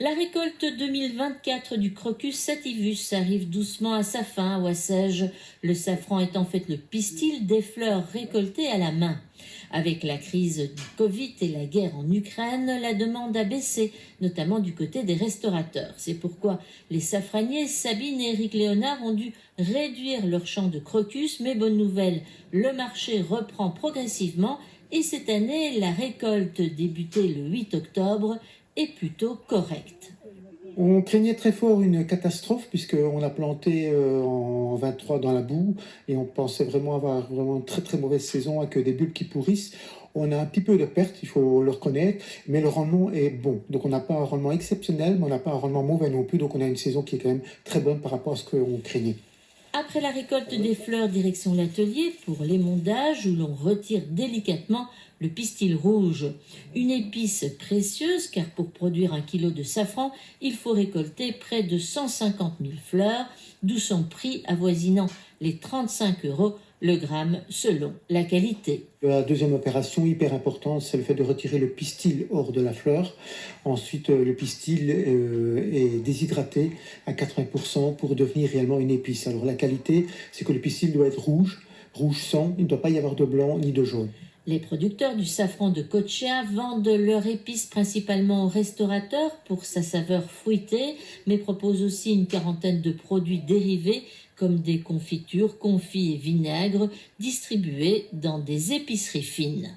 La récolte 2024 du Crocus sativus arrive doucement à sa fin à Ouassège. Le safran est en fait le pistil des fleurs récoltées à la main. Avec la crise du Covid et la guerre en Ukraine, la demande a baissé, notamment du côté des restaurateurs. C'est pourquoi les safraniers Sabine et Éric Léonard ont dû réduire leur champ de Crocus. Mais bonne nouvelle, le marché reprend progressivement et cette année, la récolte débutée le 8 octobre est plutôt correcte. On craignait très fort une catastrophe puisqu'on a planté en 23 dans la boue et on pensait vraiment avoir vraiment une très très mauvaise saison avec des bulbes qui pourrissent. On a un petit peu de perte, il faut le reconnaître, mais le rendement est bon. Donc on n'a pas un rendement exceptionnel, mais on n'a pas un rendement mauvais non plus. Donc on a une saison qui est quand même très bonne par rapport à ce qu'on craignait. Après la récolte des fleurs, direction l'atelier pour l'émondage où l'on retire délicatement le pistil rouge. Une épice précieuse car pour produire 1 kilo de safran, il faut récolter près de 150 000 fleurs, d'où son prix avoisinant les 35 € le gramme selon la qualité. La deuxième opération hyper importante, c'est le fait de retirer le pistil hors de la fleur. Ensuite, le pistil est déshydraté à 80% pour devenir réellement une épice. Alors la qualité, c'est que le pistil doit être rouge, rouge sang, il ne doit pas y avoir de blanc ni de jaune. Les producteurs du safran de Cochia vendent leur épice principalement aux restaurateurs pour sa saveur fruitée, mais proposent aussi une quarantaine de produits dérivés comme des confitures, confits et vinaigres distribués dans des épiceries fines.